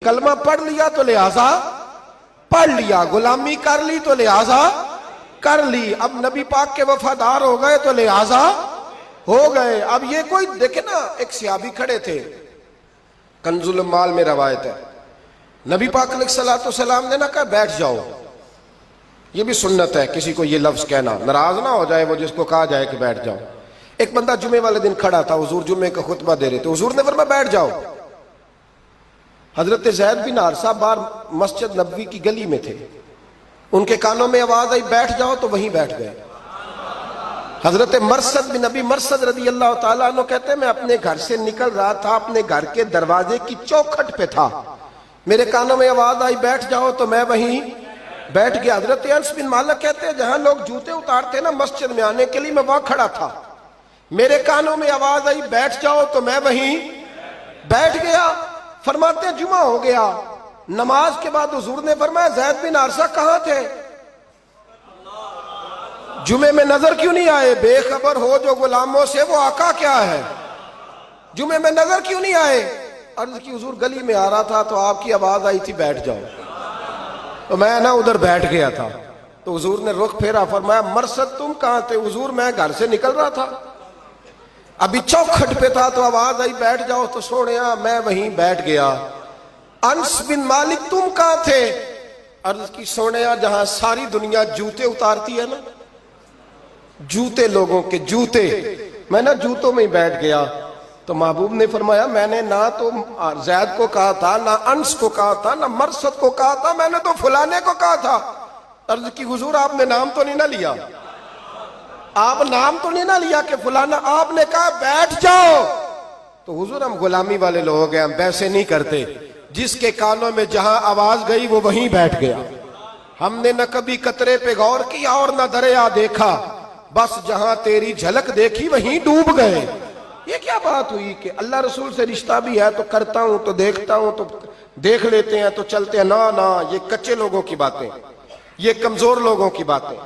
کلمہ پڑھ لیا تو لہذا پڑھ لیا، غلامی کر لی تو لہذا کر لی، اب نبی پاک کے وفادار ہو گئے تو لہذا ہو گئے۔ اب یہ کوئی دیکھے نا، ایک صحابی کھڑے تھے، کنز المال میں روایت ہے، نبی پاک علیہ السلام نے نہ کہا بیٹھ جاؤ، یہ بھی سنت ہے کسی کو یہ لفظ کہنا، ناراض نہ ہو جائے وہ جس کو کہا جائے کہ بیٹھ جاؤ۔ ایک بندہ جمعے والے دن کھڑا تھا، حضور جمعے کا خطبہ دے رہے تھے، حضور نے فرمایا بیٹھ جاؤ۔ حضرت زید بن حارثہ باہر مسجد نبوی کی گلی میں تھے، ان کے کانوں میں آواز آئی بیٹھ جاؤ تو وہیں بیٹھ گئے۔ حضرت مرثد بن نبی مرثد رضی اللہ تعالیٰ عنہ کہتے ہیں میں اپنے گھر سے نکل رہا تھا، اپنے گھر کے دروازے کی چوکھٹ پہ تھا، میرے کانوں میں آواز آئی بیٹھ جاؤ تو میں وہیں بیٹھ گیا۔ حضرت انس بن مالک کہتے ہیں جہاں لوگ جوتے اتارتے نا مسجد میں آنے کے لیے میں وہاں کھڑا تھا، میرے کانوں میں آواز آئی بیٹھ جاؤ تو میں وہیں بیٹھ گیا۔ فرماتے ہیں جمعہ ہو گیا، نماز کے بعد حضور نے فرمایا زید بن حارثہ کہاں تھے؟ جمعے میں نظر کیوں نہیں آئے؟ بے خبر ہو جو غلاموں سے وہ آقا کیا ہے، جمعے میں نظر کیوں نہیں آئے؟ عرض کی حضور گلی میں آ رہا تھا تو آپ کی آواز آئی تھی بیٹھ جاؤ، تو میں نا ادھر بیٹھ گیا تھا۔ تو حضور نے رخ پھیرا، فرمایا مرثد تم کہاں تھے؟ حضور میں گھر سے نکل رہا تھا، ابھی چوکھٹ پہ تھا تو آواز آئی بیٹھ جاؤ تو سونیا میں وہیں بیٹھ گیا۔ انس بن مالک تم کہاں تھے؟ عرض کی سونیا جہاں ساری دنیا جوتے اتارتی ہے نا، جوتے لوگوں کے جوتے، میں نا جوتوں میں ہی بیٹھ گیا۔ تو محبوب نے فرمایا میں نے نہ تو زید کو کہا تھا، نہ انس کو کہا تھا، نہ مرثد کو کہا تھا، میں نے تو فلانے کو کہا تھا۔ عرض کی حضور آپ نے نام تو نہیں نہ لیا، آپ نام تو نہیں نہ لیا کہ فلانا، آپ نے کہا بیٹھ جاؤ۔ تو حضور ہم غلامی والے لوگ ہیں، ہم ویسے نہیں کرتے، جس کے کانوں میں جہاں آواز گئی وہ وہیں بیٹھ گیا۔ ہم نے نہ کبھی قطرے پہ غور کیا اور نہ دریا دیکھا، بس جہاں تیری جھلک دیکھی وہیں ڈوب گئے۔ یہ کیا بات ہوئی کہ اللہ رسول سے رشتہ بھی ہے تو کرتا ہوں تو دیکھتا ہوں تو دیکھ لیتے ہیں تو چلتے ہیں، نہ یہ کچے لوگوں کی باتیں، یہ کمزور لوگوں کی باتیں،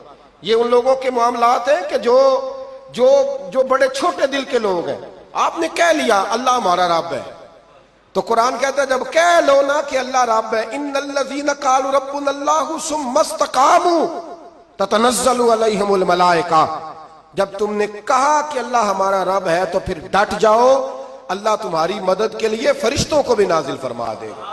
یہ ان لوگوں کے معاملات ہیں کہ جو بڑے چھوٹے دل کے لوگ ہیں۔ آپ نے کہہ لیا اللہ ہمارا رب ہے تو قرآن کہتا ہے جب کہہ لو نا کہ اللہ رب ہے، ان الذین قالوا ربنا اللہ ثم استقاموا تتنزل علیہم الملائکہ، جب تم نے کہا کہ اللہ ہمارا رب ہے تو پھر ڈٹ جاؤ، اللہ تمہاری مدد کے لیے فرشتوں کو بھی نازل فرما دے گا۔